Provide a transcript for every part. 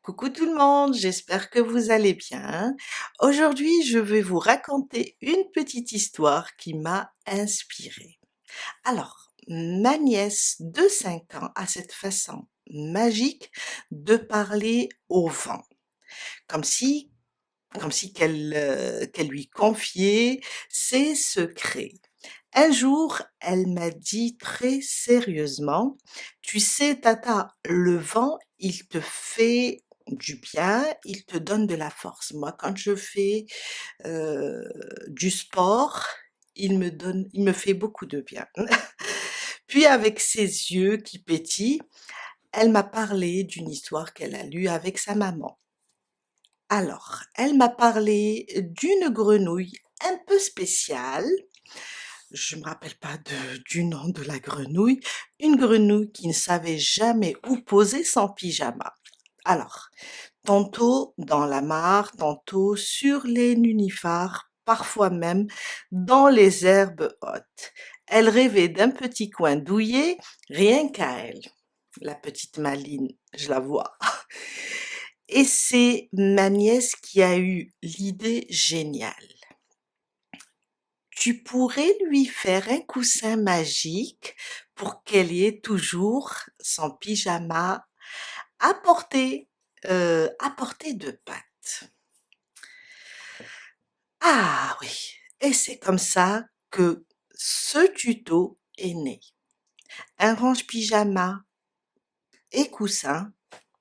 Coucou tout le monde, j'espère que vous allez bien. Aujourd'hui, je vais vous raconter une petite histoire qui m'a inspirée. Alors, ma nièce de 5 ans a cette façon magique de parler au vent, comme si, qu'elle lui confiait ses secrets. Un jour, elle m'a dit très sérieusement, tu sais, Tata, le vent, il te fait du bien, il te donne de la force. Moi, quand je fais du sport, il me fait beaucoup de bien. Puis, avec ses yeux qui pétillent, elle m'a parlé d'une histoire qu'elle a lue avec sa maman. Alors, elle m'a parlé d'une grenouille un peu spéciale. Je me rappelle pas du nom de la grenouille. Une grenouille qui ne savait jamais où poser son pyjama. Alors, tantôt dans la mare, tantôt sur les nénuphars, parfois même dans les herbes hautes. Elle rêvait d'un petit coin douillet, rien qu'à elle. La petite Maline, je la vois. Et c'est ma nièce qui a eu l'idée géniale. Tu pourrais lui faire un coussin magique pour qu'elle ait toujours son pyjama à à portée de patte. Ah oui, et c'est comme ça que ce tuto est né. Un range pyjama et coussin,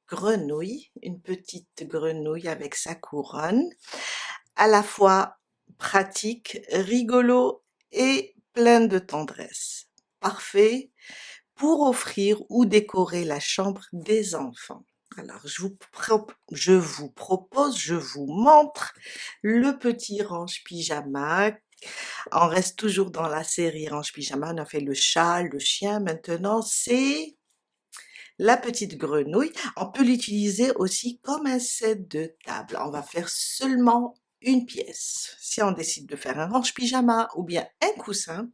grenouille, une petite grenouille avec sa couronne, à la fois pratique, rigolo et plein de tendresse. Parfait pour offrir ou décorer la chambre des enfants. Alors, je vous montre le petit range pyjama. On reste toujours dans la série range pyjama. On a fait le chat, le chien. Maintenant, c'est la petite grenouille. On peut l'utiliser aussi comme un set de table. On va faire seulement une pièce. Si on décide de faire un range pyjama ou bien un coussin,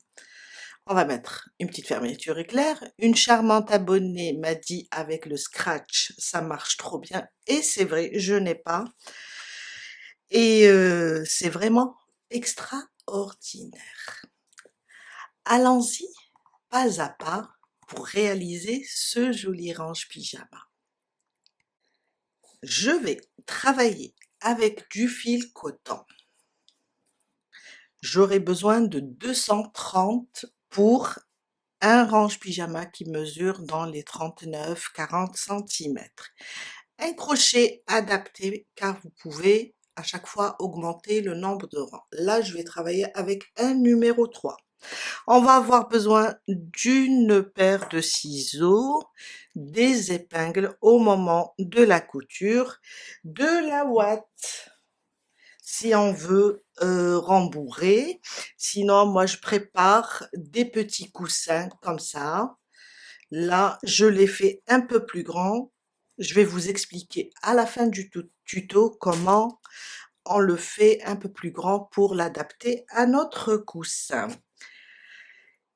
on va mettre une petite fermeture éclair. Une charmante abonnée m'a dit avec le scratch, ça marche trop bien. Et c'est vrai, je n'ai pas. Et c'est vraiment extraordinaire. Allons-y, pas à pas, pour réaliser ce joli range pyjama. Je vais travailler avec du fil coton. J'aurai besoin de 230 pour un range pyjama qui mesure dans les 39-40 centimètres. Un crochet adapté car vous pouvez à chaque fois augmenter le nombre de rangs. Là, je vais travailler avec un numéro 3. On va avoir besoin d'une paire de ciseaux, des épingles au moment de la couture, de la ouate si on veut rembourrer. Sinon, moi, je prépare des petits coussins comme ça. Là, je les fais un peu plus grands. Je vais vous expliquer à la fin du tuto comment on le fait un peu plus grand pour l'adapter à notre coussin.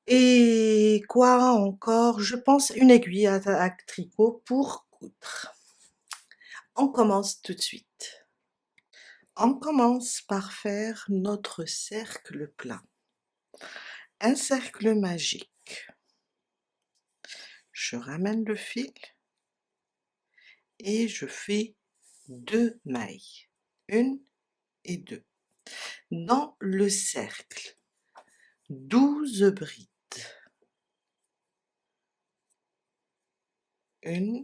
Et quoi encore? Je pense une aiguille à tricot pour coudre. On commence tout de suite. On commence par faire notre cercle plat. Un cercle magique. Je ramène le fil et je fais 2 mailles. 1 et 2. Dans le cercle, 12 brides. 1,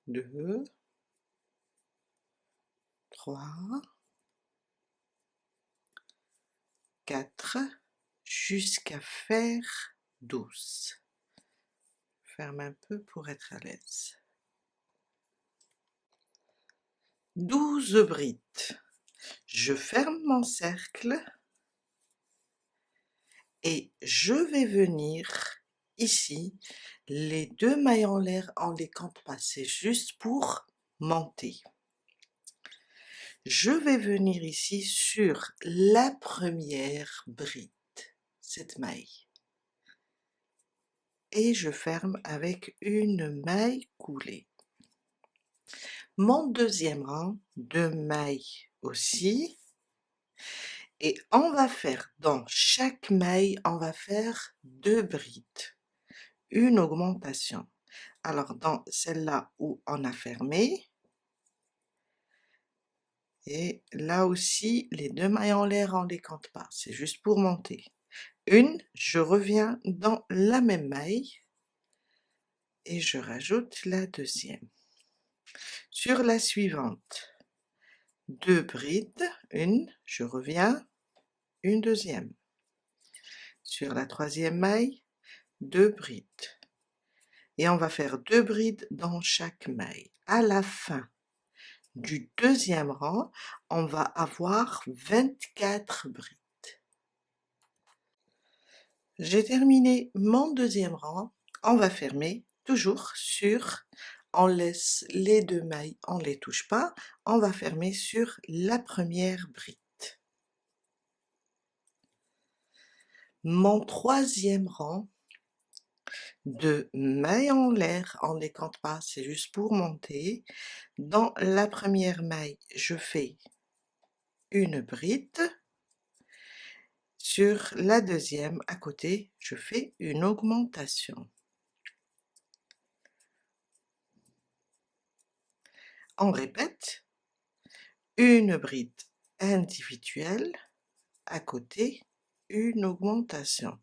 2, 3, 4, jusqu'à faire 12. Ferme un peu pour être à l'aise. 12 brides. Je ferme mon cercle et je vais venir ici, les 2 mailles en l'air, on les compte pas, c'est juste pour monter. Je vais venir ici sur la première bride, cette maille. et je ferme avec une maille coulée. Mon deuxième rang, 2 mailles aussi, et on va faire dans chaque maille, on va faire 2 brides, une augmentation. Alors dans celle-là où on a fermé, et là aussi les 2 mailles en l'air on les compte pas, c'est juste pour monter. Une, je reviens dans la même maille et je rajoute la deuxième. Sur la suivante, 2 brides, une, je reviens, une deuxième. Sur la troisième maille, 2 brides. Et on va faire 2 brides dans chaque maille. À la fin du deuxième rang, on va avoir 24 brides. J'ai terminé mon deuxième rang, on va fermer toujours sur, on laisse les 2 mailles, on les touche pas, on va fermer sur la première bride. Mon troisième rang de mailles en l'air, on ne les compte pas, c'est juste pour monter. Dans la première maille, je fais une bride. Sur la deuxième, à côté, je fais une augmentation. On répète, une bride individuelle, à côté, une augmentation.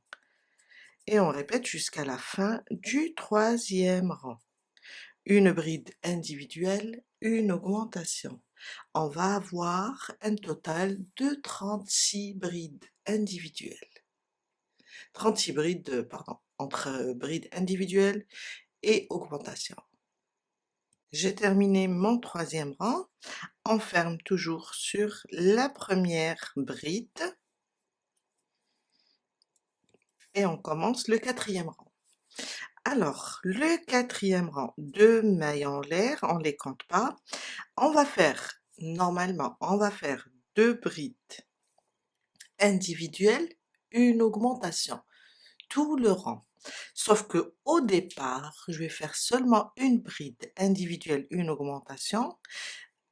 Et on répète jusqu'à la fin du troisième rang. Une bride individuelle, une augmentation. On va avoir un total de 36 brides individuelles. 36 brides, pardon, entre brides individuelles et augmentation. J'ai terminé mon troisième rang. On ferme toujours sur la première bride et on commence le quatrième rang. Alors, le quatrième rang, 2 mailles en l'air, on ne les compte pas. On va faire, normalement, on va faire 2 brides individuelles, une augmentation, tout le rang. Sauf que au départ, je vais faire seulement une bride individuelle, une augmentation.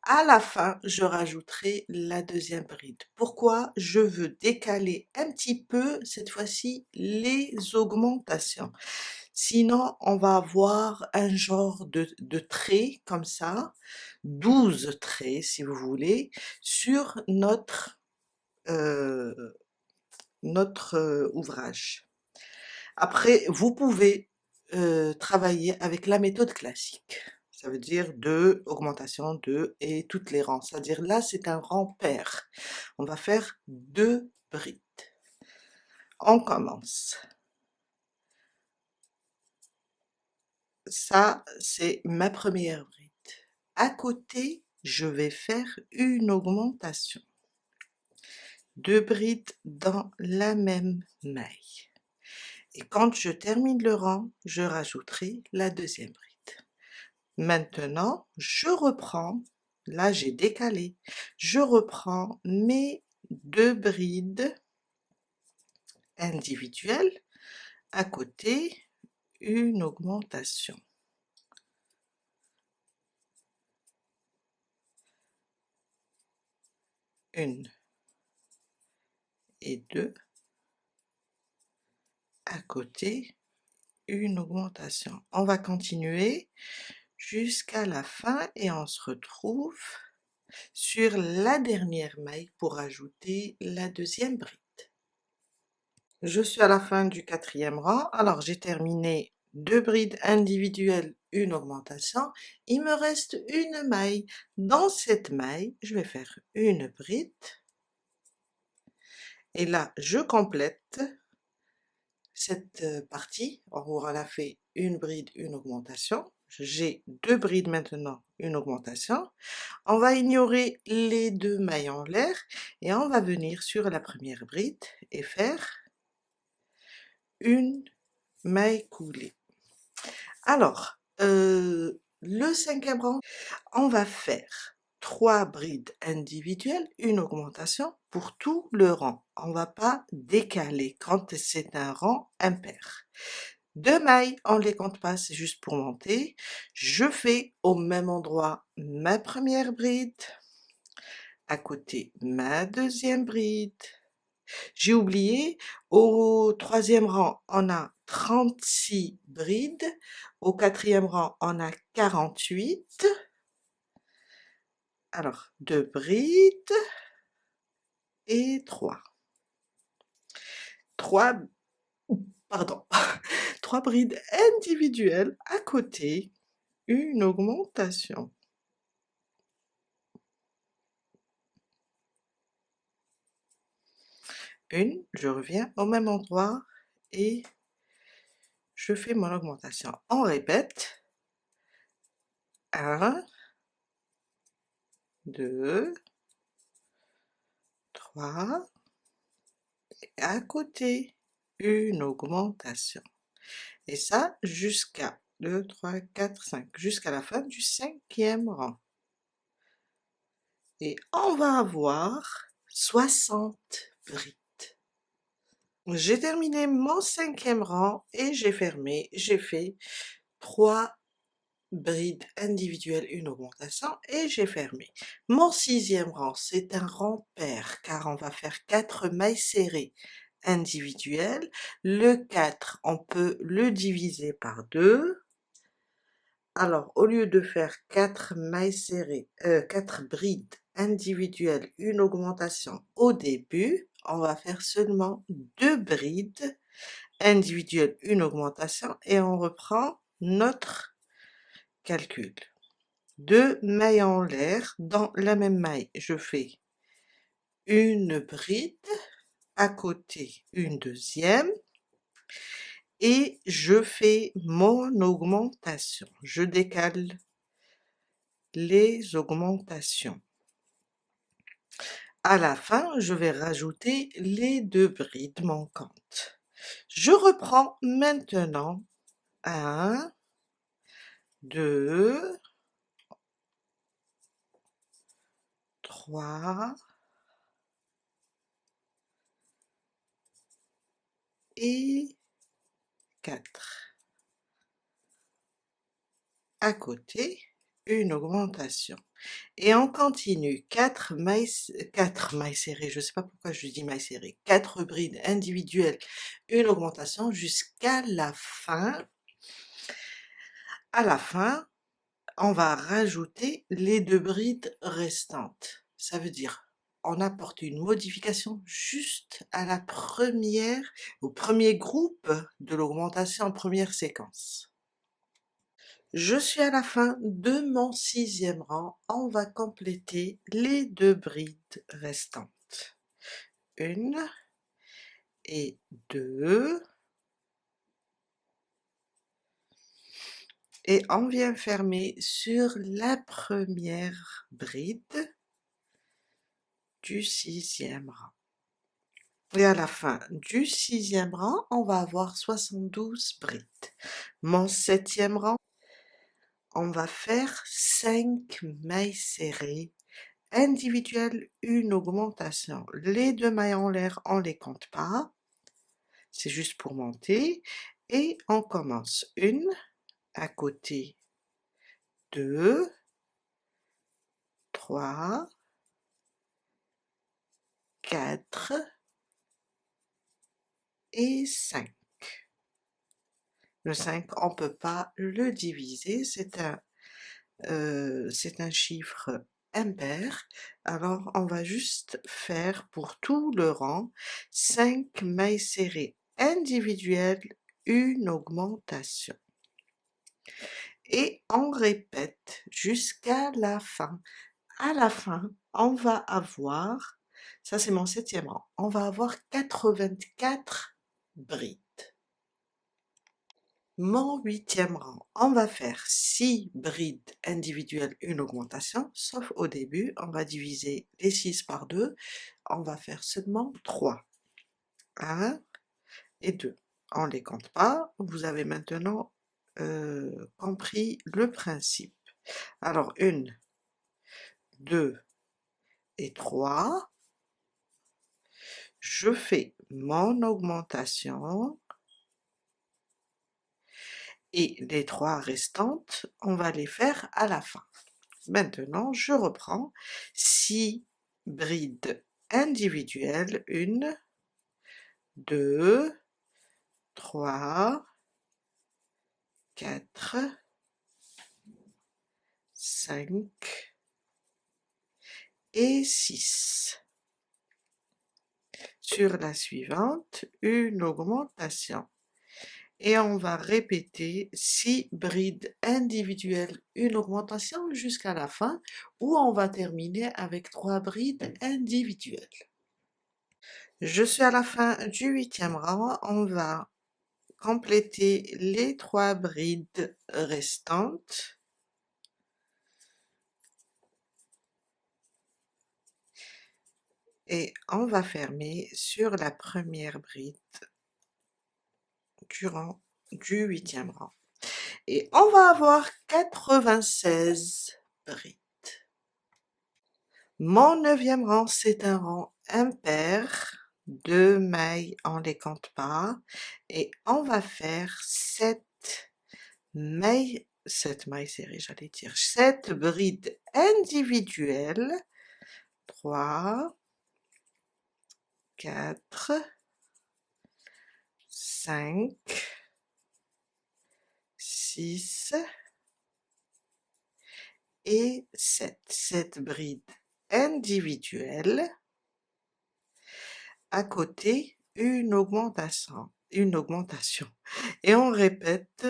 À la fin, je rajouterai la deuxième bride. Pourquoi? Je veux décaler un petit peu, cette fois-ci, les augmentations. Sinon, on va avoir un genre de traits comme ça, 12 traits si vous voulez, sur euh, notre ouvrage. Après, vous pouvez travailler avec la méthode classique. Ça veut dire 2, augmentation 2 et toutes les rangs. C'est-à-dire là, c'est un rang pair. On va faire 2 brides. On commence. Ça, c'est ma première bride. À côté, je vais faire une augmentation. 2 brides dans la même maille. Et quand je termine le rang, je rajouterai la deuxième bride. Maintenant, je reprends, là j'ai décalé, je reprends mes 2 brides individuelles, à côté, une augmentation. Une et 2, à côté, une augmentation. On va continuer jusqu'à la fin et on se retrouve sur la dernière maille pour ajouter la deuxième bride. Je suis à la fin du quatrième rang, alors j'ai terminé 2 brides individuelles, une augmentation, il me reste une maille. Dans cette maille, je vais faire une bride, et là je complète cette partie, où on a fait une bride, une augmentation. J'ai 2 brides maintenant, une augmentation. On va ignorer les 2 mailles en l'air et on va venir sur la première bride et faire une maille coulée. Alors, le cinquième rang, on va faire 3 brides individuelles, une augmentation pour tout le rang. On va pas décaler quand c'est un rang impair. 2 mailles, on les compte pas, c'est juste pour monter. Je fais au même endroit ma première bride, à côté ma deuxième bride. J'ai oublié, au troisième rang, on a 36 brides, au quatrième rang, on a 48. Alors, 2 brides et 3. 3, pardon, 3 brides individuelles à côté, une augmentation. Une, je reviens au même endroit et je fais mon augmentation. On répète. 1, 2, 3, et à côté, une augmentation. Et ça, jusqu'à 2, 3, 4, 5, jusqu'à la fin du 5e rang. Et on va avoir 60 brides. J'ai terminé mon 5e rang et j'ai fermé, j'ai fait 3 brides individuelles, une augmentation et j'ai fermé. Mon 6e rang, c'est un rang pair car on va faire 4 mailles serrées individuelles. Le 4, on peut le diviser par 2. Alors, au lieu de faire 4 mailles serrées, 4 brides individuelles, une augmentation au début, on va faire seulement 2 brides individuelles, une augmentation et on reprend notre calcul. 2 mailles en l'air, dans la même maille, je fais une bride, à côté une deuxième, et je fais mon augmentation. Je décale les augmentations. À la fin, je vais rajouter les 2 brides manquantes. Je reprends maintenant 1, 2, 3 et 4. À côté, une augmentation. Et on continue 4 mailles serrées, je ne sais pas pourquoi je dis mailles serrées, 4 brides individuelles, une augmentation jusqu'à la fin. À la fin, on va rajouter les 2 brides restantes. Ça veut dire, on apporte une modification juste à la première, au premier groupe de l'augmentation en première séquence. Je suis à la fin de mon 6e rang, on va compléter les 2 brides restantes. 1 et 2. Et on vient fermer sur la première bride du 6e rang. Et à la fin du 6e rang, on va avoir 72 brides. Mon 7e rang, on va faire 5 mailles serrées individuelles, une augmentation. Les 2 mailles en l'air, on les compte pas, c'est juste pour monter. Et on commence une, à côté 2, 3, 4 et 5. Le 5, on peut pas le diviser, c'est un chiffre impair, alors on va juste faire pour tout le rang 5 mailles serrées individuelles, une augmentation. Et on répète jusqu'à la fin. À la fin, on va avoir, ça c'est mon 7e rang, on va avoir 84 brides. Mon 8e rang, on va faire 6 brides individuelles, une augmentation, sauf au début, on va diviser les 6 par 2, on va faire seulement 3. 1 et 2. On ne les compte pas, vous avez maintenant compris le principe. Alors 1, 2 et 3, je fais mon augmentation et les 3 restantes, on va les faire à la fin. Maintenant, je reprends 6 brides individuelles, 1, 2, 3, 4, 5 et 6. Sur la suivante, une augmentation. Et on va répéter 6 brides individuelles, une augmentation jusqu'à la fin, où on va terminer avec 3 brides individuelles. Je suis à la fin du 8e rang, on va compléter les 3 brides restantes. Et on va fermer sur la première bride du 8e rang. Et on va avoir 96 brides. Mon 9e rang, c'est un rang impair, 2 mailles, on les compte pas, et on va faire 7 mailles serrées, j'allais dire, 7 brides individuelles, 3, 4, 5, 6 et 7. 7 brides individuelles. À côté, une augmentation. Et on répète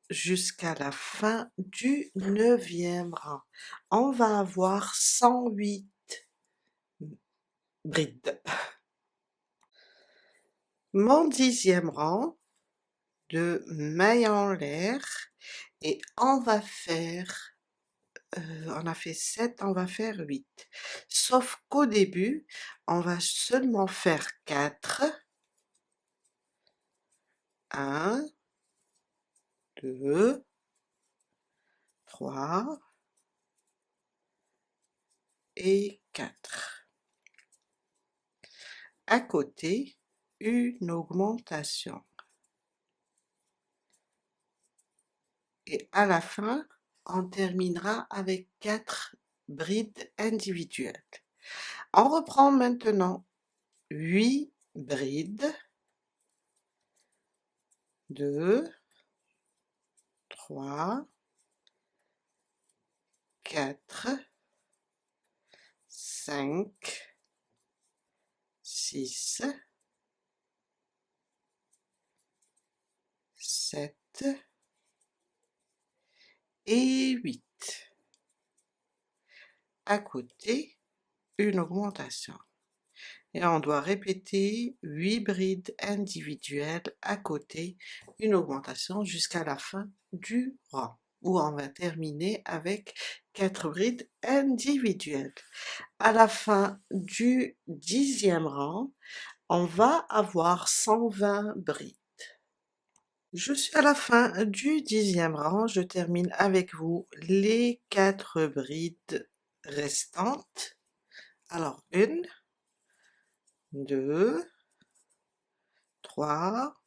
jusqu'à la fin du 9e rang. On va avoir 108 brides. Mon 10e rang de mailles en l'air, et on va faire, on a fait 7, on va faire 8. Sauf qu'au début, on va seulement faire 4. 1, 2, 3 et 4. À côté, une augmentation. Et à la fin, on terminera avec 4 brides individuelles. On reprend maintenant 8 brides. 2, 3, 4, 5, 6, 7 et 8. À côté, une augmentation. Et on doit répéter 8 brides individuelles à côté, une augmentation jusqu'à la fin du rang, où on va terminer avec 4 brides individuelles. À la fin du 10e rang, on va avoir 120 brides. Je suis à la fin du 10e rang, je termine avec vous les 4 brides restantes. Alors, 1, 2, 3,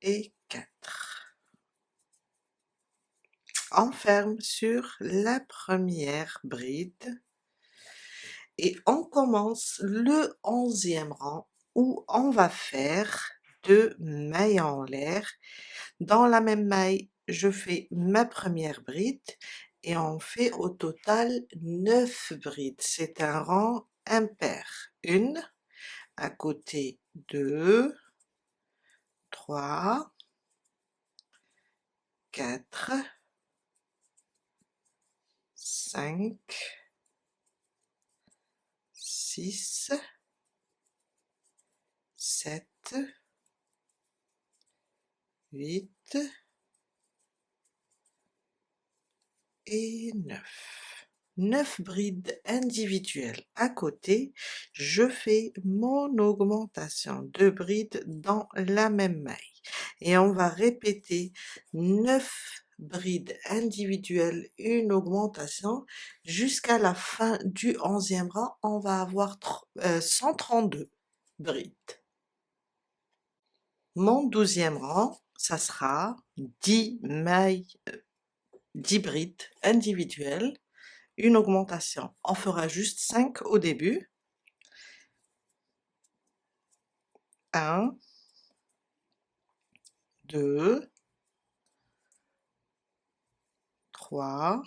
et 4. On ferme sur la première bride et on commence le 11e rang où on va faire 2 mailles en l'air. Dans la même maille, je fais ma première bride et on fait au total 9 brides. C'est un rang impair. 1, à côté 2, 3, 4, 5, 6, 7, 8 et 9. 9 brides individuelles à côté, je fais mon augmentation de brides dans la même maille. Et on va répéter 9 brides individuelles, une augmentation, jusqu'à la fin du 11e rang, on va avoir 132 brides. Mon 12e rang, ça sera 10 mailles, 10 brides individuelles, une augmentation. On fera juste 5 au début. 1, 2, 3,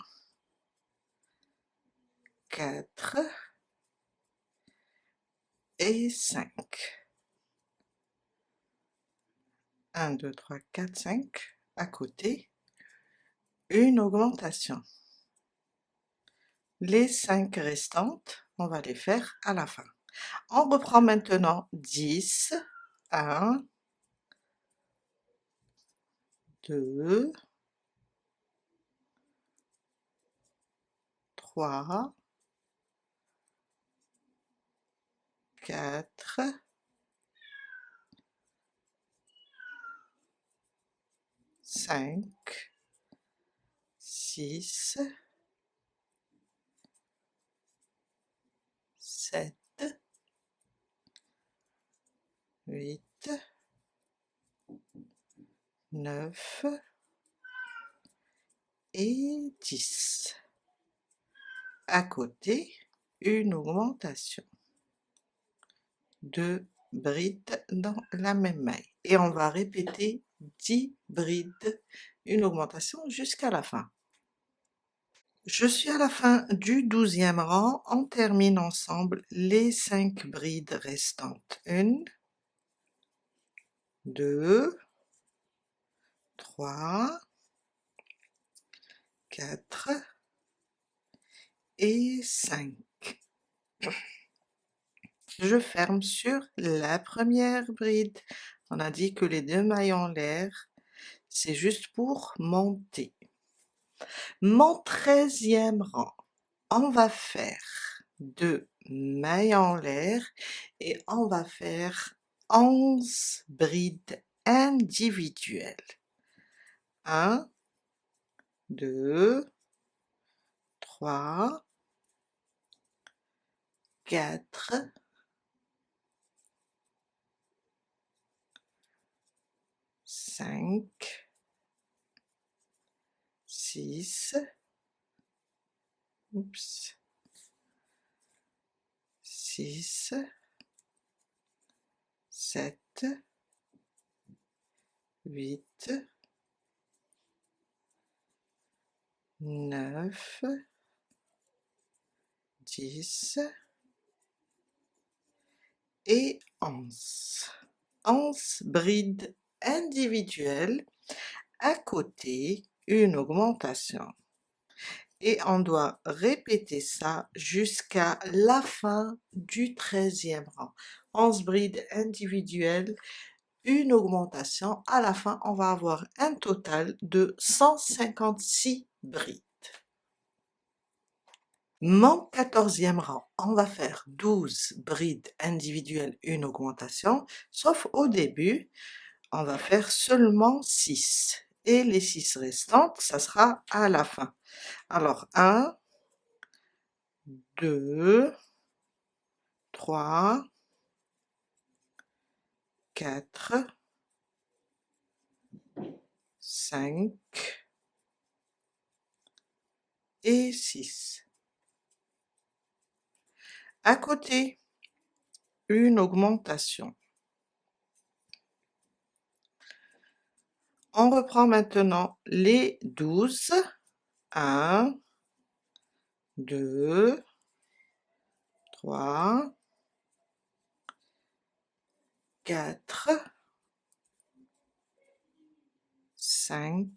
4 et 5. 1, 2, 3, 4, 5. À côté, une augmentation. Les 5 restantes, on va les faire à la fin. On reprend maintenant 10. 1, 2, 3, 4, 5, 6, 7, 8, 9 et 10. À côté, une augmentation. 2 brides dans la même maille. Et on va répéter 10 brides, une augmentation jusqu'à la fin. Je suis à la fin du 12e rang. On termine ensemble les 5 brides restantes. 1, 2, 3, 4 et 5. Je ferme sur la première bride. On a dit que les 2 mailles en l'air, c'est juste pour monter. Mon 13e rang, on va faire 2 mailles en l'air et on va faire 11 brides individuelles. 1, 2, 3, 4, 5, 6, 6, 7, 8, 9, 10 et 11. 11 brides individuelles. À côté, une augmentation. Et on doit répéter ça jusqu'à la fin du 13e rang. 11 brides individuelles, une augmentation. À la fin, on va avoir un total de 156 brides. Mon 14e rang, on va faire 12 brides individuelles, une augmentation, sauf au début, on va faire seulement 6. Et les 6 restantes, ça sera à la fin. Alors, 1, 2, 3, 4, 5 et 6. À côté, une augmentation. On reprend maintenant les 12. 1, 2, 3, 4, 5,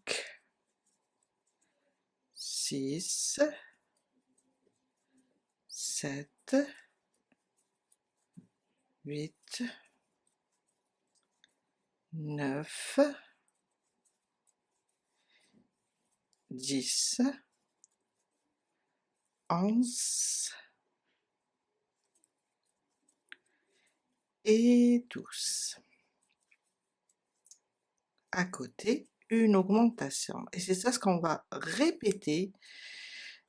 6, 7, 8, 9, 10, 11 et 12. À côté, une augmentation. Et c'est ça ce qu'on va répéter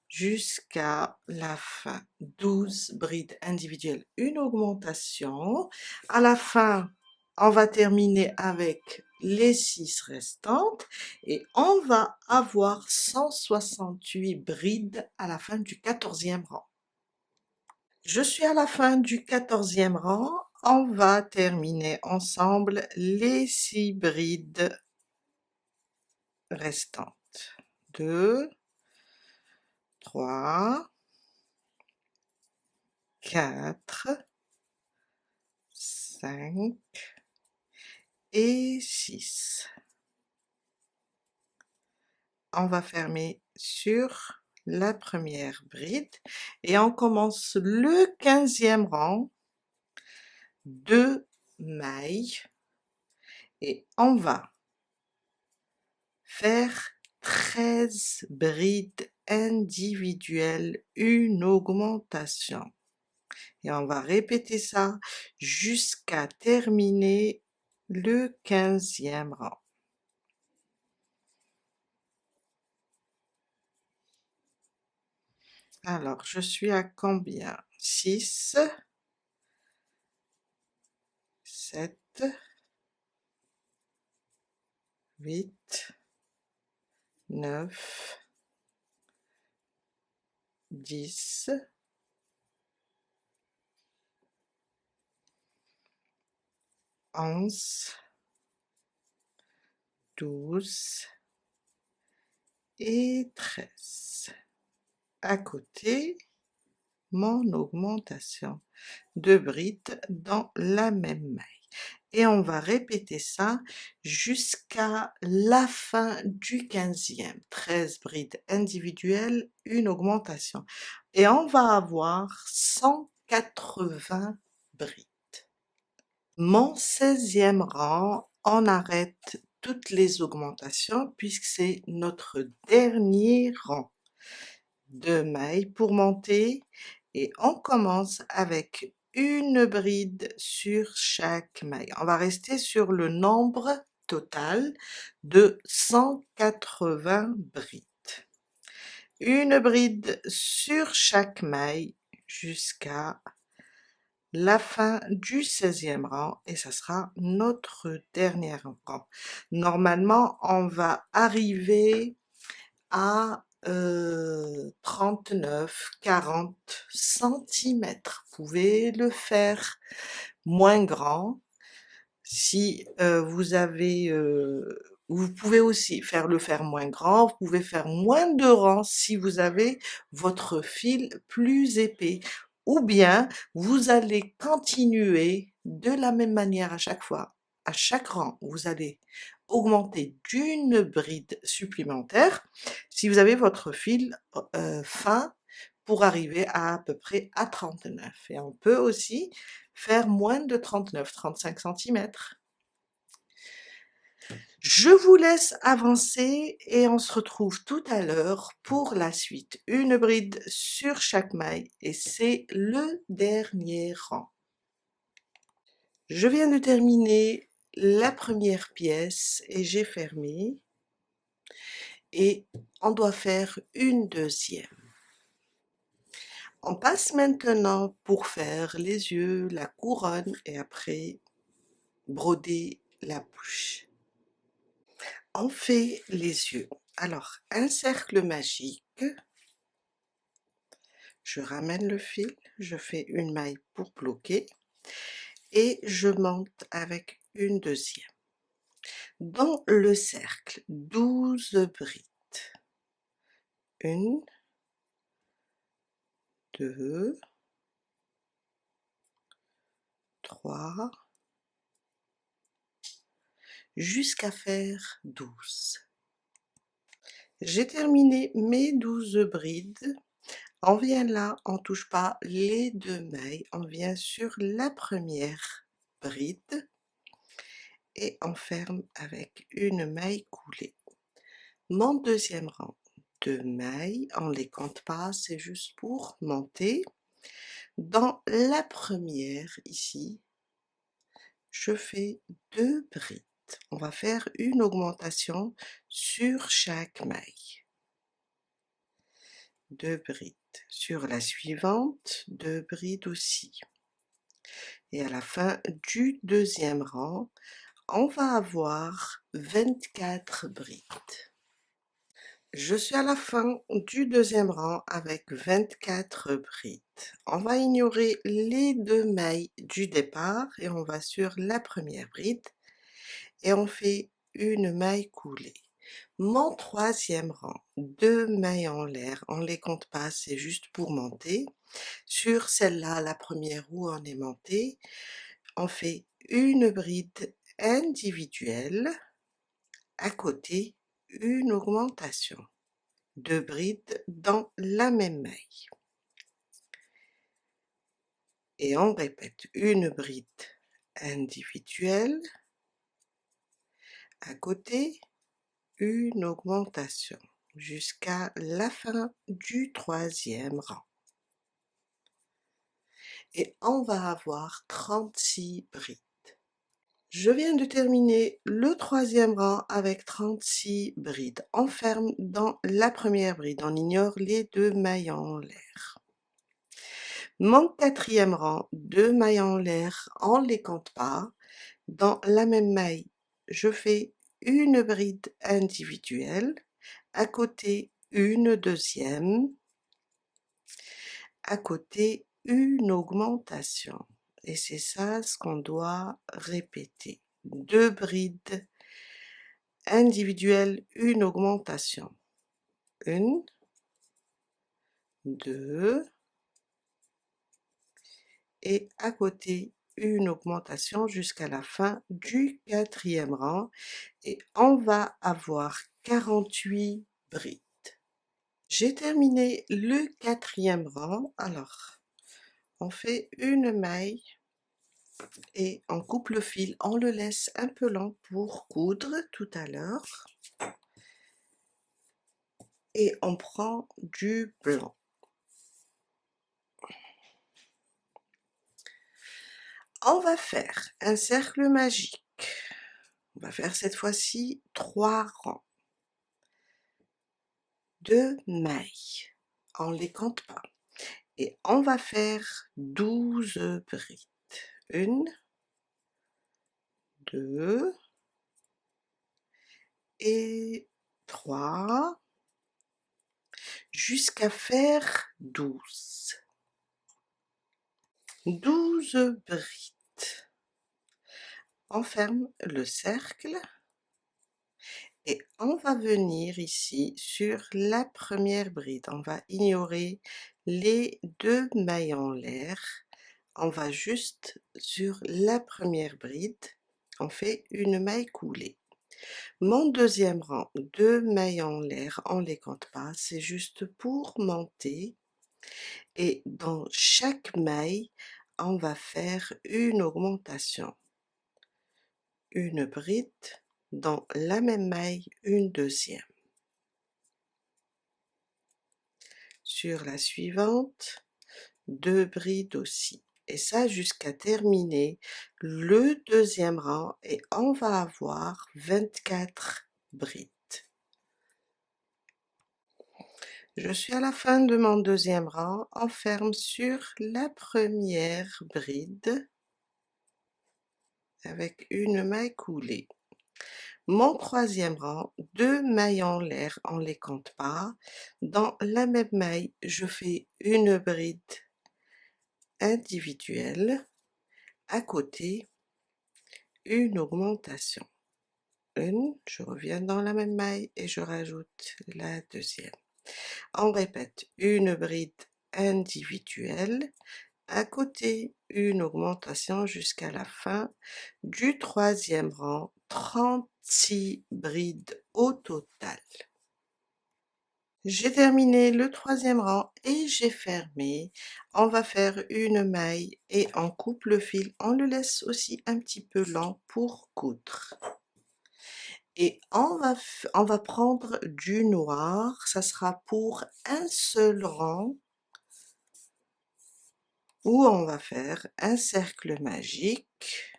jusqu'à la fin. 12 brides individuelles, une augmentation. À la fin, On va terminer avec les 6 restantes et on va avoir 168 brides à la fin du 14e rang. Je suis à la fin du 14e rang. On va terminer ensemble les 6 brides restantes. 2, 3, 4, 5 et 6. On va fermer sur la première bride et on commence le 15e rang, 2 mailles et on va faire 13 brides individuelles, une augmentation. Et on va répéter ça jusqu'à terminer le 15e rang. Alors, je suis à combien? 6, 7, 8, 9, 10, 11, 12 et 13. À côté, mon augmentation de brides dans la même maille. Et on va répéter ça jusqu'à la fin du 15e. 13 brides individuelles, une augmentation. Et on va avoir 180 brides. Mon 16e rang, on arrête toutes les augmentations puisque c'est notre dernier rang de mailles pour monter et on commence avec une bride sur chaque maille. On va rester sur le nombre total de 180 brides. Une bride sur chaque maille jusqu'à la fin du 16e rang et ça sera notre dernier rang. Normalement, on va arriver à 39-40 centimètres. Vous pouvez le faire moins grand si vous avez... vous pouvez aussi le faire moins grand, vous pouvez faire moins de rangs si vous avez votre fil plus épais. Ou bien, vous allez continuer de la même manière à chaque fois. À chaque rang, vous allez augmenter d'une bride supplémentaire si vous avez votre fil fin pour arriver à peu près à 39. Et on peut aussi faire moins de 39, 35 centimètres. Je vous laisse avancer et on se retrouve tout à l'heure pour la suite. Une bride sur chaque maille et c'est le dernier rang. Je viens de terminer la première pièce et j'ai fermé et on doit faire une deuxième. On passe maintenant pour faire les yeux, la couronne et après broder la bouche. On fait les yeux. Alors, un cercle magique, je ramène le fil, je fais une maille pour bloquer et je monte avec une deuxième. Dans le cercle, 12 brides. 1, 2, 3, jusqu'à faire 12. J'ai terminé mes 12 brides. On vient là, on touche pas les 2 mailles, on vient sur la première bride et on ferme avec une maille coulée. Mon deuxième rang de mailles, on les compte pas, c'est juste pour monter. Dans la première ici, je fais 2 brides. On va faire une augmentation sur chaque maille. 2 brides. Sur la suivante, 2 brides aussi. et à la fin du deuxième rang, on va avoir 24 brides. Je suis à la fin du deuxième rang avec 24 brides. On va ignorer les 2 mailles du départ et on va sur la première bride et on fait une maille coulée. Mon troisième rang, 2 mailles en l'air, on les compte pas, c'est juste pour monter. Sur celle-là, la première où on est monté, on fait une bride individuelle, à côté une augmentation. 2 brides dans la même maille. Et on répète une bride individuelle, à côté une augmentation, jusqu'à la fin du troisième rang. Et on va avoir 36 brides. Je viens de terminer le troisième rang avec 36 brides. On ferme dans la première bride, on ignore les 2 mailles en l'air. Mon quatrième rang, 2 mailles en l'air, on les compte pas. Dans la même maille, je fais une bride individuelle, à côté une deuxième, à côté une augmentation. Et c'est ça ce qu'on doit répéter. 2 brides individuelles, une augmentation. 1, 2, et à côté une augmentation jusqu'à la fin du quatrième rang et on va avoir 48 brides. J'ai terminé le quatrième rang, alors on fait une maille et on coupe le fil, on le laisse un peu lent pour coudre tout à l'heure et on prend du blanc. On va faire un cercle magique. On va faire cette fois-ci 3 rangs. 2 mailles, on les compte pas. Et on va faire 12 brides. 1, 2 et 3, jusqu'à faire 12. 12 brides. On ferme le cercle et on va venir ici sur la première bride. On va ignorer les 2 mailles en l'air. On va juste sur la première bride, on fait une maille coulée. Mon deuxième rang, 2 mailles en l'air, on les compte pas, c'est juste pour monter. Et dans chaque maille, on va faire une augmentation. Une bride, dans la même maille, une deuxième. Sur la suivante, 2 brides aussi. Et ça jusqu'à terminer le deuxième rang et on va avoir 24 brides. Je suis à la fin de mon deuxième rang, on ferme sur la première bride avec une maille coulée. Mon troisième rang, 2 mailles en l'air, on les compte pas. Dans la même maille, je fais une bride individuelle, à côté une augmentation. Une, je reviens dans la même maille et je rajoute la deuxième. On répète une bride individuelle, à côté une augmentation jusqu'à la fin du troisième rang, 36 brides au total. J'ai terminé le troisième rang et j'ai fermé. On va faire une maille et on coupe le fil, on le laisse aussi un petit peu lent pour coudre. Et on va prendre du noir, ça sera pour un seul rang où on va faire un cercle magique.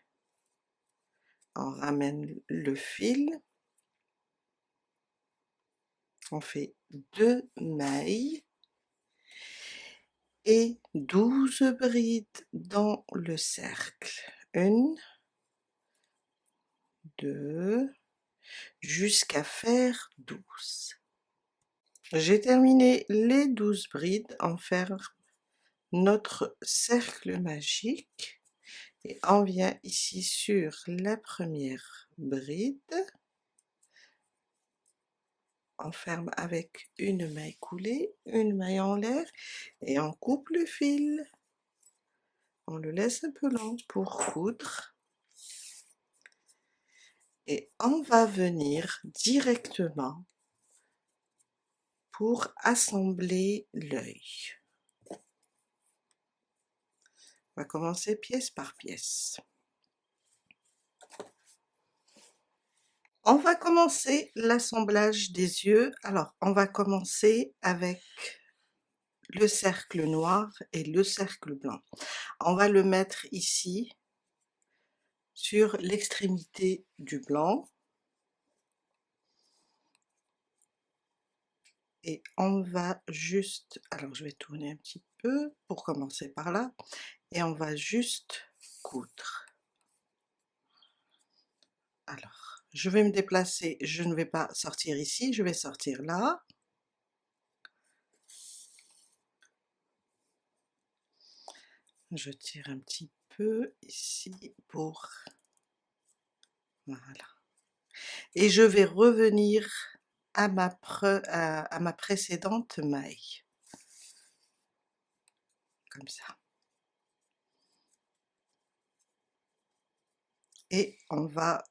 On ramène le fil, on fait 2 mailles et 12 brides dans le cercle. 1, 2, jusqu'à faire 12. J'ai terminé les 12 brides, on ferme notre cercle magique et on vient ici sur la première bride. On ferme avec une maille coulée, une maille en l'air et on coupe le fil. On le laisse un peu long pour coudre. Et on va venir directement pour assembler l'œil. On va commencer pièce par pièce. On va commencer l'assemblage des yeux. Alors, on va commencer avec le cercle noir et le cercle blanc. On va le mettre ici, sur l'extrémité du blanc. Et on va juste, alors je vais tourner un petit peu pour commencer par là, et on va juste coudre. Alors, je vais me déplacer, je ne vais pas sortir ici, je vais sortir là. Je tire un petit peu ici pour... Voilà. Et je vais revenir à ma précédente maille. Comme ça. Et on va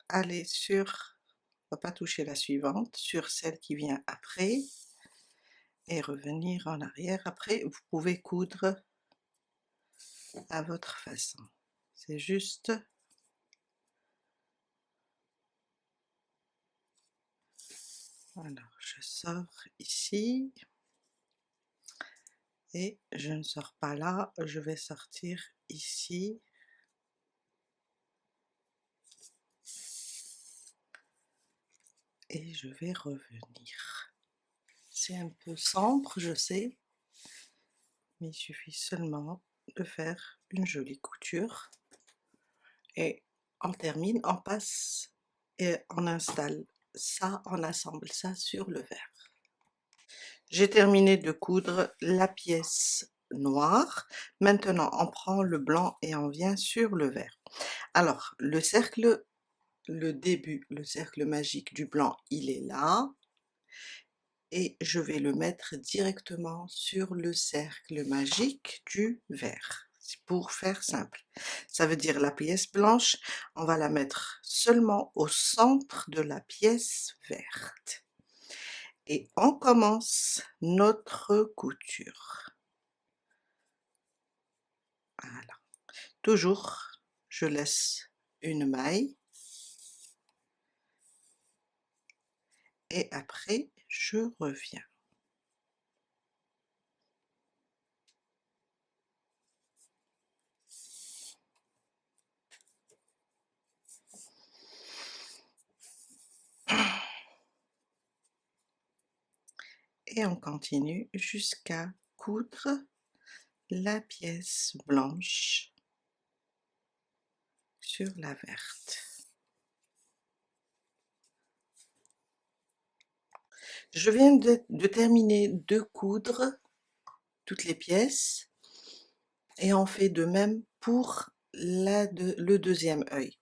aller sur... On va pas toucher la suivante, sur celle qui vient après. Et revenir en arrière. Après, vous pouvez coudre à votre façon. C'est juste... Alors, je sors ici. Et je ne sors pas là, je vais sortir ici. Et je vais revenir. C'est un peu sombre, je sais, mais il suffit seulement de faire une jolie couture. Et on termine, on passe et on installe ça, on assemble ça sur le verre. J'ai terminé de coudre la pièce noire. Maintenant, on prend le blanc et on vient sur le vert. Alors, le cercle, le début, le cercle magique du blanc, il est là. Et je vais le mettre directement sur le cercle magique du vert. C'est pour faire simple. Ça veut dire la pièce blanche, on va la mettre seulement au centre de la pièce verte. Et on commence notre couture. Voilà. Toujours, je laisse une maille. Et après, je reviens. Et on continue jusqu'à coudre la pièce blanche sur la verte. Je viens de terminer de coudre toutes les pièces et on fait de même pour le deuxième œil.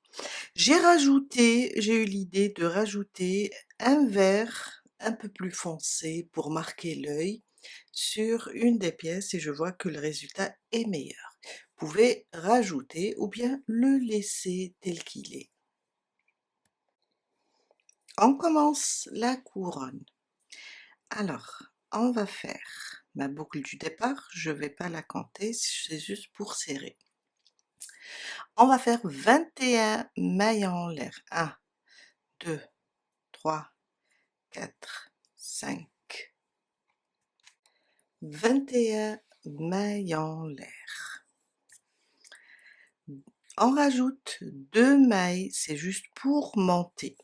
J'ai eu l'idée de rajouter un vert un peu plus foncé pour marquer l'œil sur une des pièces et je vois que le résultat est meilleur. Vous pouvez rajouter ou bien le laisser tel qu'il est. On commence la couronne. Alors, on va faire ma boucle du départ, je ne vais pas la compter, c'est juste pour serrer. On va faire 21 mailles en l'air. 1, 2, 3, 4, 5. 21 mailles en l'air. On rajoute 2 mailles, c'est juste pour monter.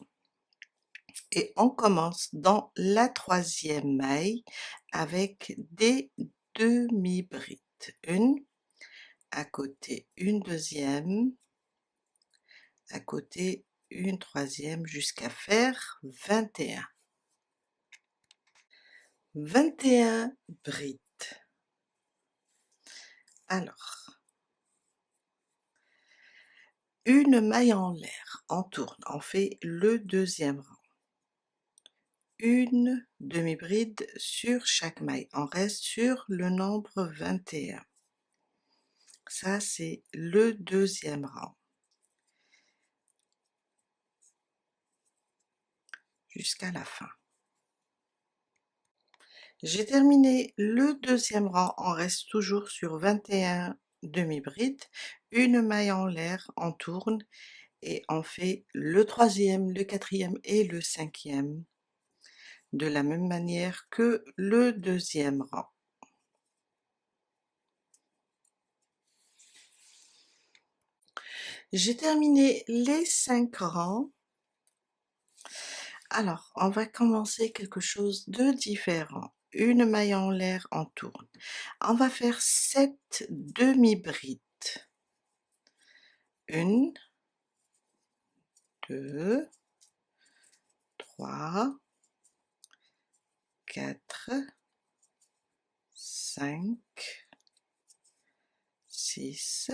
Et on commence dans la troisième maille avec des demi-brides. Une, à côté une deuxième, à côté une troisième, jusqu'à faire 21. 21 brides. Alors, une maille en l'air, on tourne, on fait le deuxième rang. Une demi-bride sur chaque maille, on reste sur le nombre 21. Ça, c'est le deuxième rang. Jusqu'à la fin. J'ai terminé le deuxième rang, on reste toujours sur 21 demi-brides, une maille en l'air, on tourne et on fait le troisième, le quatrième et le cinquième de la même manière que le deuxième rang. J'ai terminé les 5 rangs. Alors, on va commencer quelque chose de différent. Une maille en l'air, on tourne. On va faire 7 demi-brides. 1, 2, 3, 4, 5, 6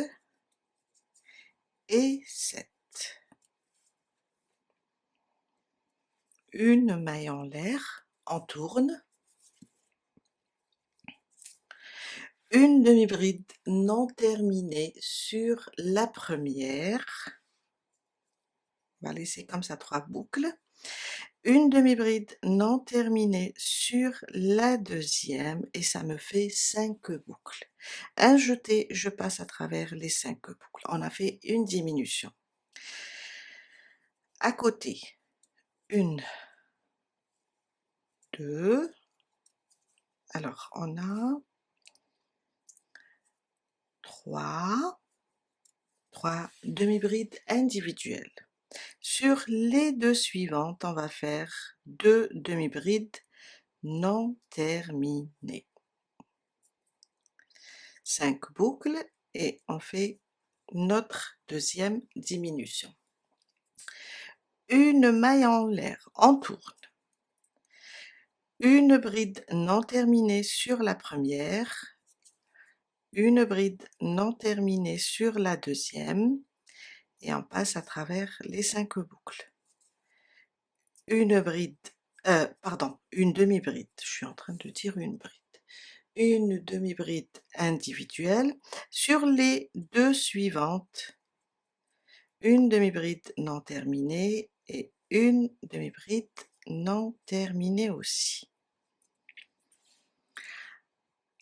et 7. Une maille en l'air, on tourne. Une demi-bride non terminée sur la première. On va laisser comme ça 3 boucles. Une demi-bride non terminée sur la deuxième et ça me fait 5 boucles. Un jeté, je passe à travers les 5 boucles. On a fait une diminution. À côté, 1, 2, alors on a 3 demi-brides individuelles. Sur les 2 suivantes, on va faire 2 demi-brides non terminées. 5 boucles et on fait notre deuxième diminution. Une maille en l'air, on tourne. Une bride non terminée sur la première, une bride non terminée sur la deuxième et on passe à travers les 5 boucles. Une bride, une demi-bride, je suis en train de dire une bride. Une demi-bride individuelle. Sur les 2 suivantes, une demi-bride non terminée et une demi-bride non terminée aussi.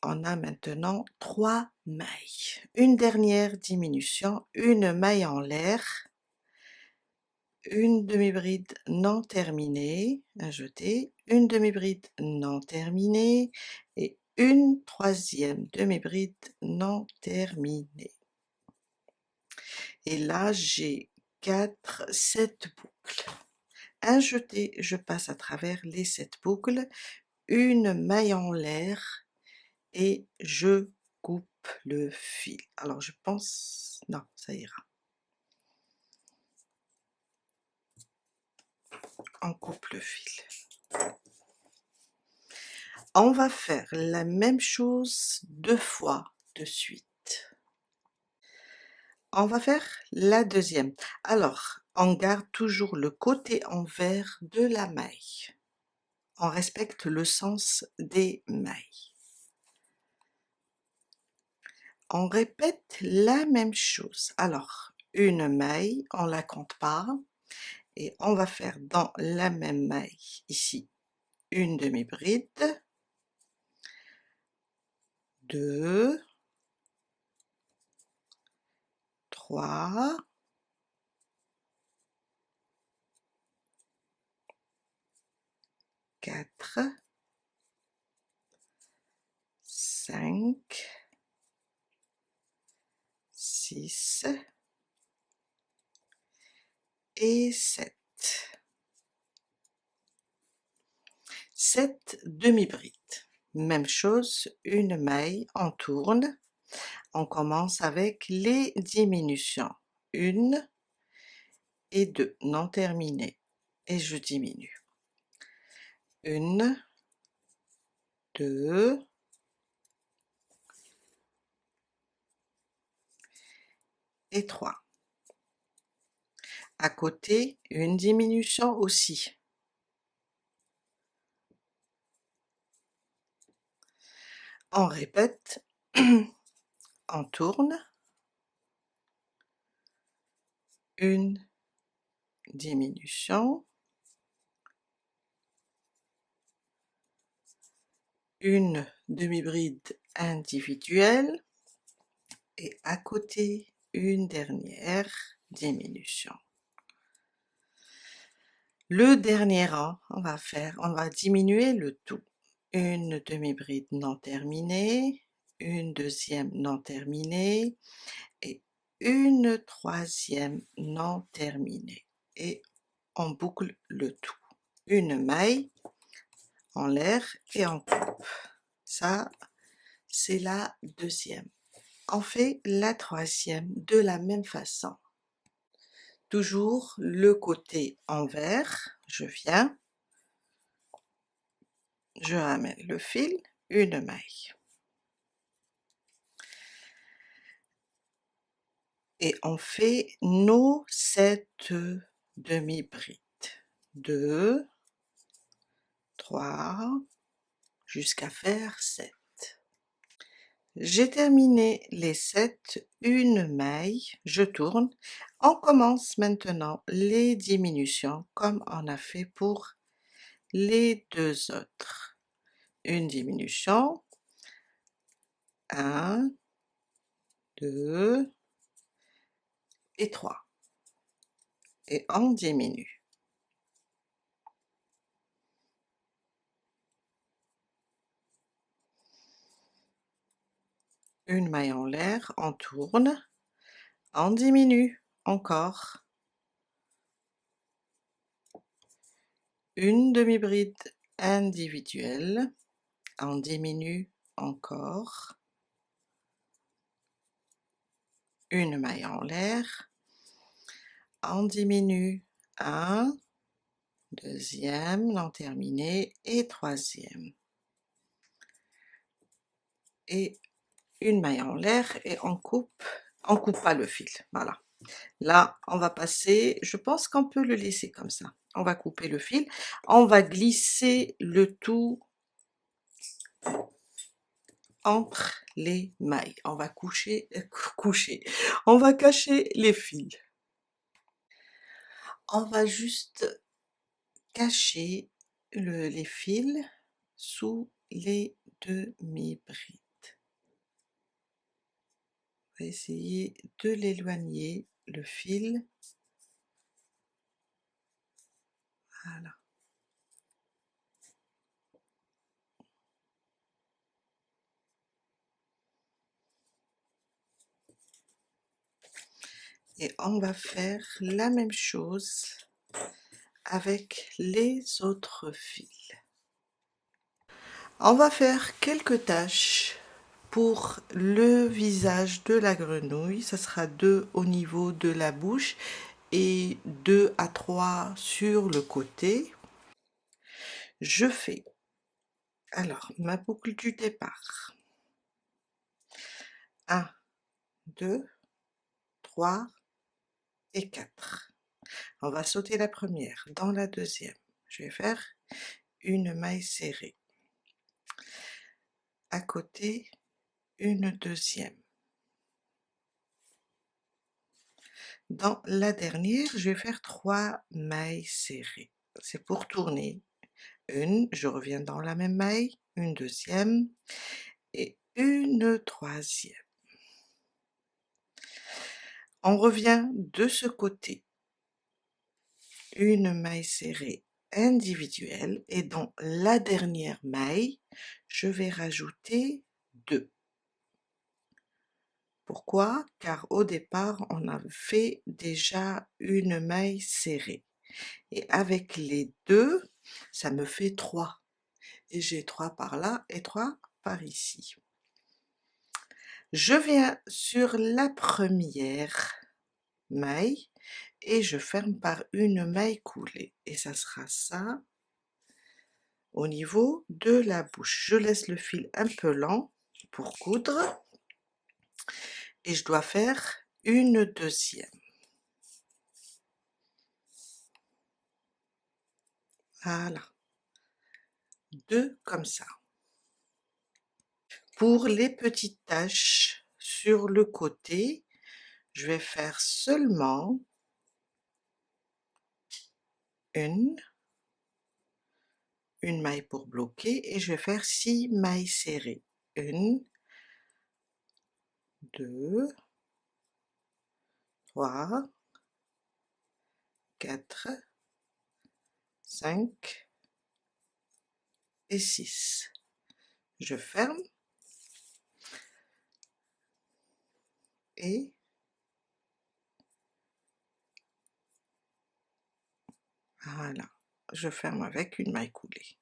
On a maintenant 3 mailles. Une dernière diminution, une maille en l'air, une demi-bride non terminée, un jeté, une demi-bride non terminée et une troisième demi-bride non terminée. Et là, j'ai 7 boucles. Un jeté, je passe à travers les 7 boucles, une maille en l'air et je coupe le fil. Alors je pense, non, ça ira. On coupe le fil. On va faire la même chose 2 fois de suite. On va faire la deuxième. Alors, on garde toujours le côté envers de la maille. On respecte le sens des mailles. On répète la même chose. Alors, une maille, on la compte pas et on va faire dans la même maille ici une demi-bride, 2, 3, 4, 5, 6 et 7. 7 demi-brides. Même chose, une maille, on tourne, on commence avec les diminutions, 1 et 2 non terminées et je diminue. 1, 2 et 3. À côté, une diminution aussi. On répète, on tourne, une diminution, une demi-bride individuelle et à côté une dernière diminution. Le dernier rang, on va diminuer le tout. Une demi-bride non terminée, une deuxième non terminée et une troisième non terminée et on boucle le tout. Une maille en l'air et on coupe. Ça, c'est la deuxième. On fait la troisième de la même façon. Toujours le côté envers, je viens, je ramène le fil, une maille. Et on fait nos 7 demi-brides. 2, 3, jusqu'à faire 7. J'ai terminé les 7, une maille, je tourne. On commence maintenant les diminutions comme on a fait pour les 2 autres. Une diminution, 1, 2 et 3. Et on diminue. Une maille en l'air, on tourne, on diminue encore. Une demi-bride individuelle, on diminue encore. Une maille en l'air, on diminue, 1, deuxième non terminé et troisième. Et une maille en l'air et on coupe pas le fil, voilà. Là, on va passer, je pense qu'on peut le laisser comme ça. On va couper le fil, on va glisser le tout entre les mailles. On va on va cacher les fils. On va juste cacher les fils sous les demi-brides. On va essayer de l'éloigner, le fil. Voilà. Et on va faire la même chose avec les autres fils. On va faire quelques taches pour le visage de la grenouille. Ça sera 2 au niveau de la bouche et 2 à 3 sur le côté. Je fais alors ma boucle du départ. 1, 2, 3 et 4. On va sauter la première. Dans la deuxième, je vais faire une maille serrée. À côté, une deuxième. Dans la dernière, je vais faire 3 mailles serrées. C'est pour tourner. Une, je reviens dans la même maille, une deuxième et une troisième. On revient de ce côté. Une maille serrée individuelle et dans la dernière maille, je vais rajouter 2. Pourquoi? Car au départ, on a fait déjà une maille serrée. Et avec les 2, ça me fait 3. et j'ai 3 par là et 3 par ici. Je viens sur la première maille et je ferme par une maille coulée et ça sera ça au niveau de la bouche. Je laisse le fil un peu lent pour coudre et je dois faire une deuxième. Voilà, 2 comme ça. Pour les petites taches sur le côté, je vais faire seulement une maille pour bloquer et je vais faire 6 mailles serrées. 1, 2, 3, 4, 5 et 6. Je ferme et voilà, je ferme avec une maille coulée.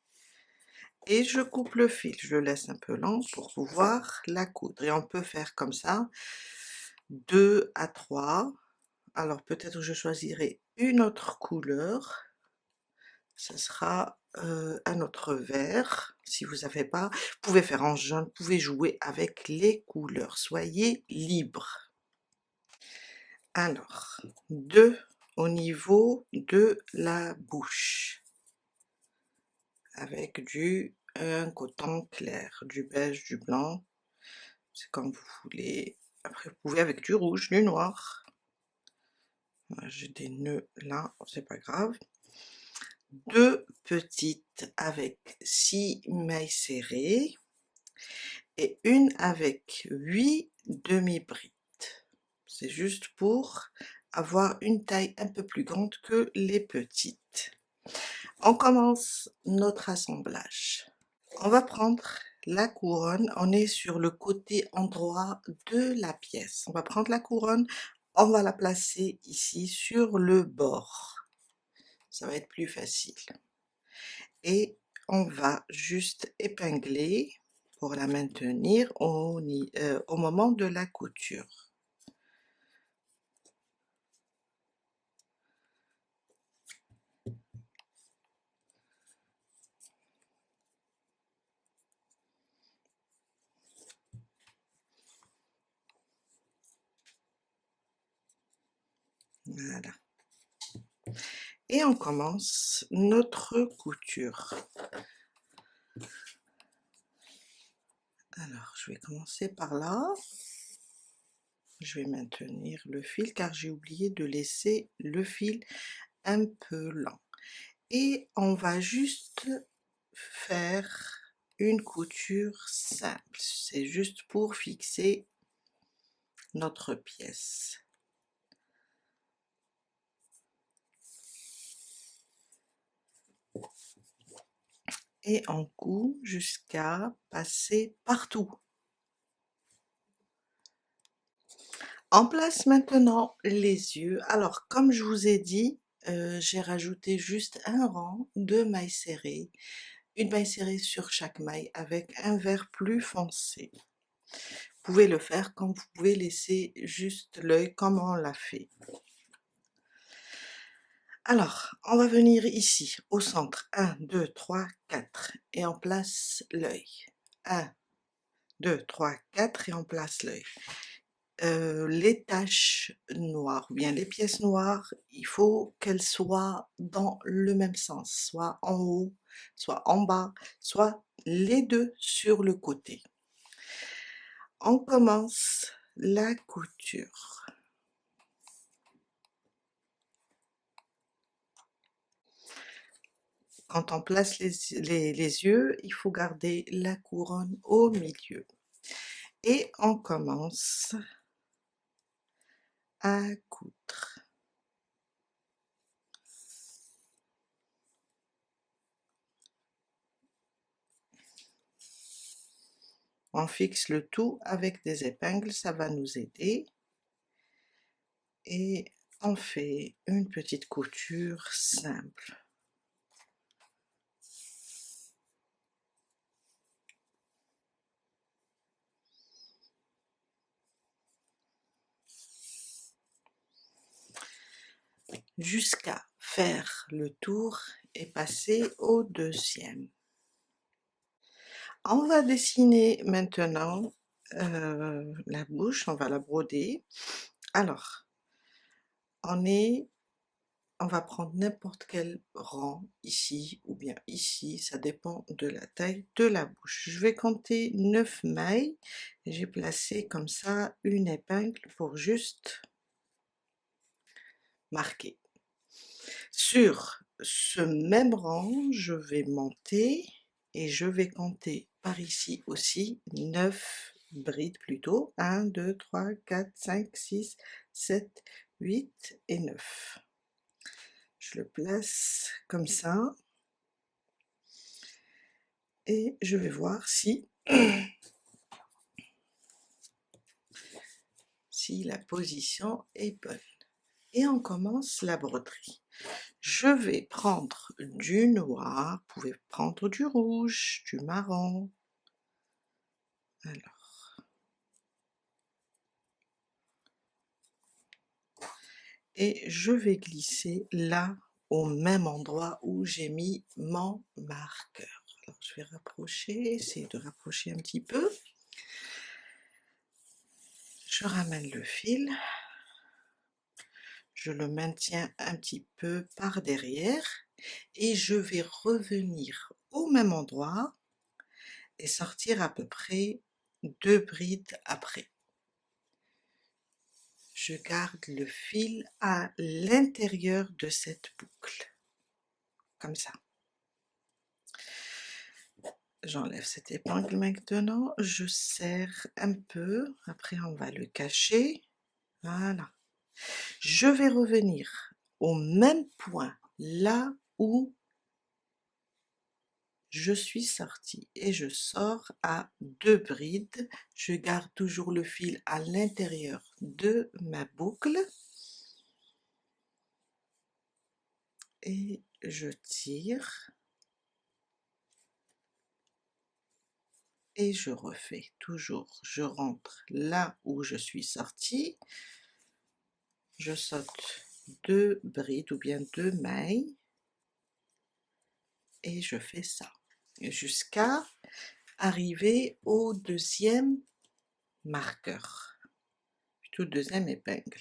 Et je coupe le fil, je le laisse un peu lent pour pouvoir la coudre. Et on peut faire comme ça, 2 à 3. Alors peut-être je choisirai une autre couleur. Ce sera un autre vert. Si vous n'avez pas, vous pouvez faire en jaune, vous pouvez jouer avec les couleurs. Soyez libre. Alors, 2 au niveau de la bouche. Avec un coton clair, du beige, du blanc, c'est comme vous voulez. Après vous pouvez avec du rouge, du noir. J'ai des nœuds là, c'est pas grave. 2 petites avec 6 mailles serrées et une avec 8 demi-brides. C'est juste pour avoir une taille un peu plus grande que les petites. On commence notre assemblage. On va prendre la couronne, on est sur le côté endroit de la pièce. On va prendre la couronne, on va la placer ici sur le bord. Ça va être plus facile. Et on va juste épingler pour la maintenir au moment de la couture. Voilà. Et on commence notre couture. Alors, je vais commencer par là. Je vais maintenir le fil car j'ai oublié de laisser le fil un peu lent. Et on va juste faire une couture simple. C'est juste pour fixer notre pièce. Et on coud jusqu'à passer partout. On place maintenant les yeux. Alors, comme je vous ai dit, j'ai rajouté juste un rang de mailles serrées, une maille serrée sur chaque maille avec un vert plus foncé. Vous pouvez le faire comme vous pouvez laisser juste l'œil comme on l'a fait. Alors, on va venir ici, au centre, 1, 2, 3, 4, et on place l'œil. 1, 2, 3, 4, et on place l'œil. Les taches noires, ou bien les pièces noires, il faut qu'elles soient dans le même sens, soit en haut, soit en bas, soit les deux sur le côté. On commence la couture. Quand on place les yeux, il faut garder la couronne au milieu. Et on commence à coudre. On fixe le tout avec des épingles, ça va nous aider. Et on fait une petite couture simple. jusqu'à faire le tour et passer au deuxième. On va dessiner maintenant la bouche, on va la broder. Alors, on est on va prendre n'importe quel rang, ici ou bien ici, ça dépend de la taille de la bouche. Je vais compter 9 mailles, j'ai placé comme ça une épingle pour juste marquer. Sur ce même rang, je vais monter et je vais compter par ici aussi 9 brides plutôt. 1, 2, 3, 4, 5, 6, 7, 8 et 9. Je le place comme ça et je vais voir si, si la position est bonne. Et on commence la broderie. Je vais prendre du noir, vous pouvez prendre du rouge, du marron. Alors, et je vais glisser là au même endroit où j'ai mis mon marqueur. Alors, je vais rapprocher, essayer de rapprocher un petit peu. Je ramène le fil, je le maintiens un petit peu par derrière et je vais revenir au même endroit et sortir à peu près 2 brides après. Je garde le fil à l'intérieur de cette boucle, comme ça. J'enlève cette épingle maintenant, je serre un peu, après on va le cacher, voilà. Je vais revenir au même point, là où je suis sortie et je sors à 2 brides, je garde toujours le fil à l'intérieur de ma boucle et je tire et je refais toujours, je rentre là où je suis sortie, je saute 2 brides ou bien 2 mailles et je fais ça jusqu'à arriver au deuxième marqueur, plutôt deuxième épingle.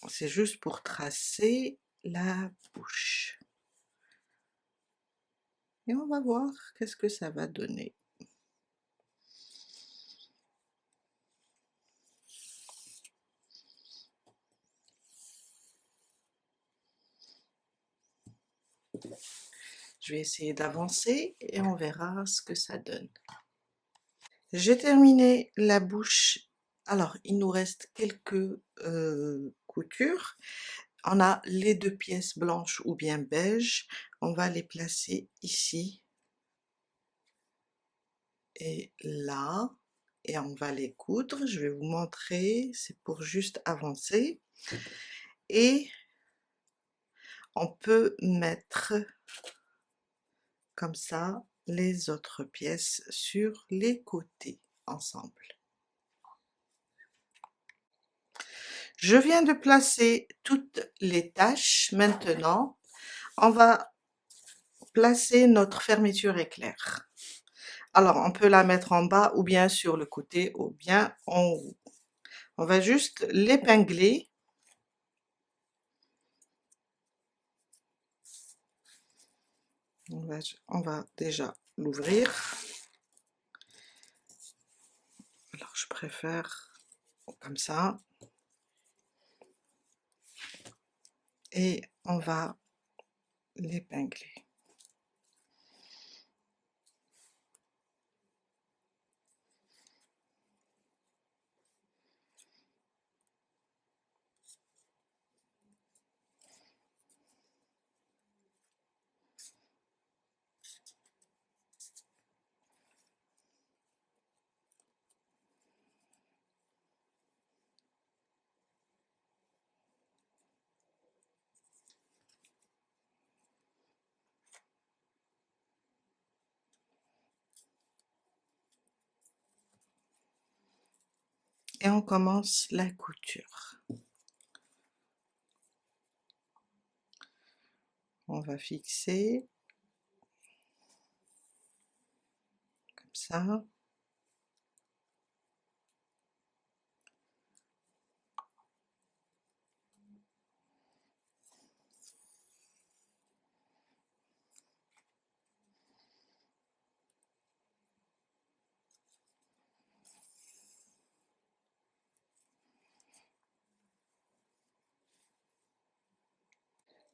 C'est juste pour tracer la bouche. Et on va voir qu'est-ce que ça va donner. Je vais essayer d'avancer et on verra ce que ça donne. J'ai terminé la bouche. Alors, il nous reste quelques coutures. On a les 2 pièces blanches ou bien beige. On va les placer ici et là. Et on va les coudre. Je vais vous montrer. C'est pour juste avancer. Et on peut mettre comme ça les autres pièces sur les côtés ensemble. Je viens de placer toutes les tâches. Maintenant, on va placer notre fermeture éclair. Alors, on peut la mettre en bas ou bien sur le côté ou bien en haut. On va juste l'épingler. On va déjà l'ouvrir. Alors, je préfère comme ça. Et on va l'épingler. et on commence la couture. On va fixer comme ça.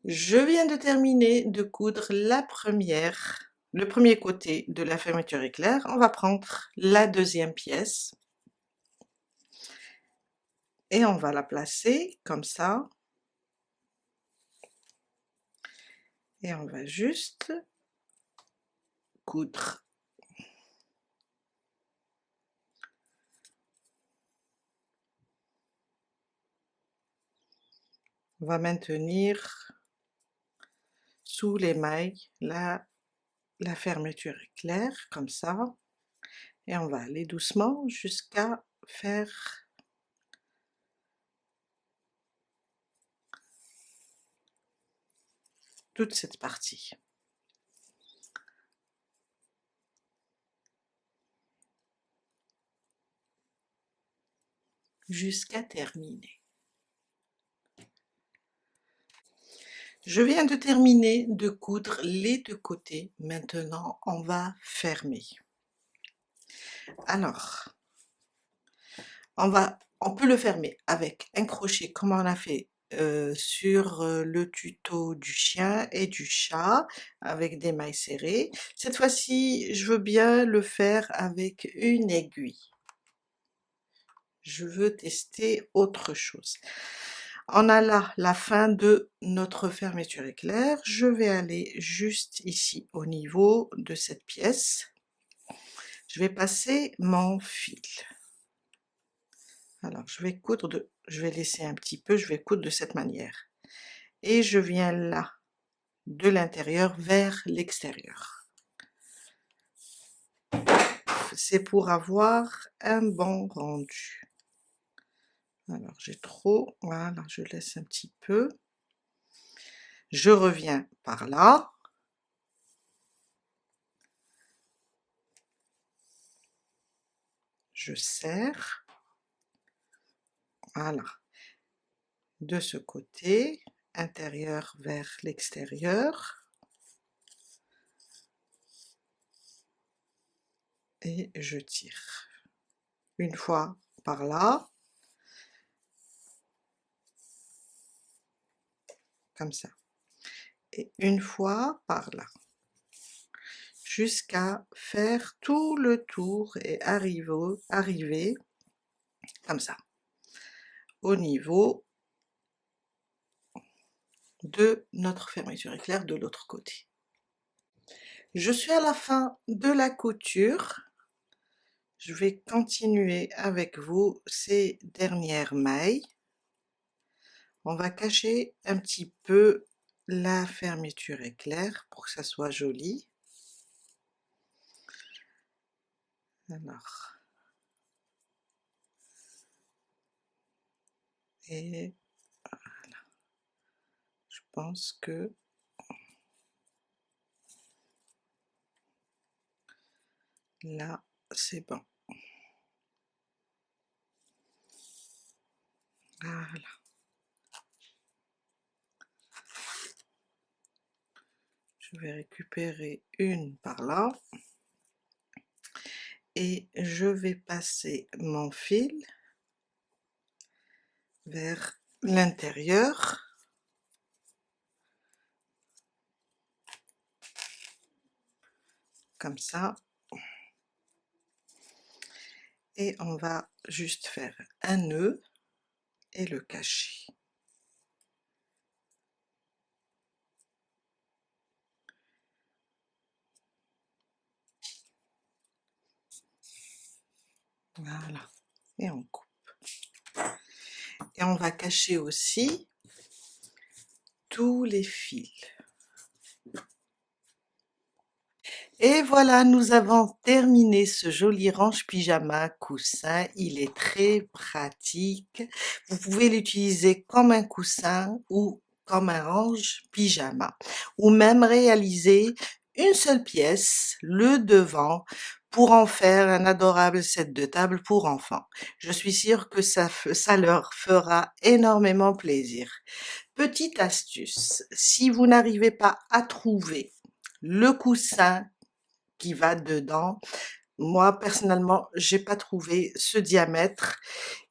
Je viens de terminer de coudre le premier côté de la fermeture éclair. On va prendre la deuxième pièce et on va la placer comme ça. Et on va juste coudre. On va maintenir sous les mailles la fermeture éclair comme ça. Et on va aller doucement jusqu'à faire toute cette partie. Jusqu'à terminer. Je viens de terminer de coudre les deux côtés. Maintenant, on va fermer. Alors, on peut le fermer avec un crochet comme on a fait sur le tuto du chien et du chat avec des mailles serrées. Cette fois-ci, je veux bien le faire avec une aiguille. Je veux tester autre chose. On a là la fin de notre fermeture éclair. Je vais aller juste ici au niveau de cette pièce. Je vais passer mon fil. Alors je vais laisser un petit peu, je vais coudre de cette manière. Et je viens là, de l'intérieur vers l'extérieur. C'est pour avoir un bon rendu. Alors j'ai trop, voilà, je laisse un petit peu. Je reviens par là. Je serre. Voilà. De ce côté, intérieur vers l'extérieur. Et je tire. Une fois par là. Comme ça. Et une fois par là. Jusqu'à faire tout le tour et arriver comme ça, au niveau de notre fermeture éclair de l'autre côté. Je suis à la fin de la couture. Je vais continuer avec vous ces dernières mailles. On va cacher un petit peu la fermeture éclair pour que ça soit joli. Alors, et voilà. Je pense que là, c'est bon. Voilà. Je vais récupérer une par là. Et je vais passer mon fil vers l'intérieur. Comme ça. Et on va juste faire un nœud et le cacher. Voilà. Et on coupe. Et on va cacher aussi tous les fils. Et voilà, nous avons terminé ce joli range pyjama coussin. Il est très pratique. Vous pouvez l'utiliser comme un coussin ou comme un range pyjama, ou même réaliser une seule pièce, le devant, pour en faire un adorable set de table pour enfants. Je suis sûre que ça leur fera énormément plaisir. Petite astuce, si vous n'arrivez pas à trouver le coussin qui va dedans. Moi, personnellement, j'ai pas trouvé ce diamètre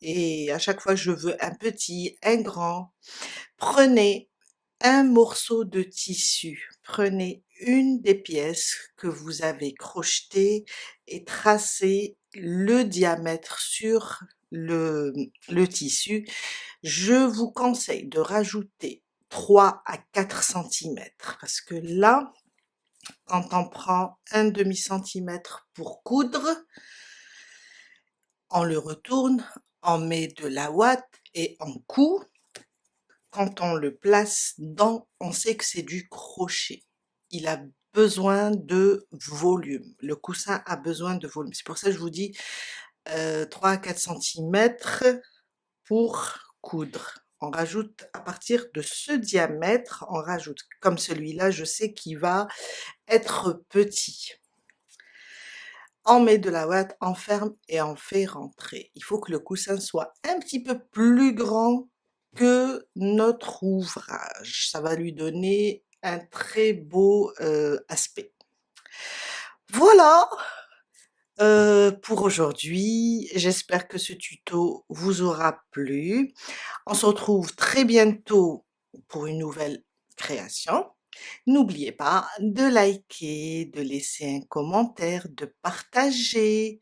et à chaque fois, je veux un petit, un grand. Prenez un morceau de tissu, prenez une des pièces que vous avez crochetées et tracez le diamètre sur le tissu. Je vous conseille de rajouter 3 à 4 centimètres parce que là, quand on prend un demi-centimètre pour coudre, on le retourne, on met de la ouate et on coud. Quand on le place dans, on sait que c'est du crochet. Il a besoin de volume. Le coussin a besoin de volume. C'est pour ça que je vous dis 3 à 4 centimètres pour coudre. On rajoute à partir de ce diamètre, on rajoute comme celui-là, je sais qu'il va être petit. On met de la ouate, on ferme et on fait rentrer. Il faut que le coussin soit un petit peu plus grand que notre ouvrage. Ça va lui donner un très beau aspect. Voilà pour aujourd'hui. J'espère que ce tuto vous aura plu. On se retrouve très bientôt pour une nouvelle création. N'oubliez pas de liker, de laisser un commentaire, de partager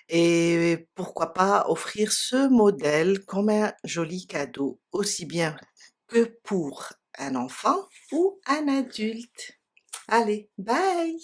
et pourquoi pas offrir ce modèle comme un joli cadeau, aussi bien que pour un enfant ou un adulte. Allez, bye!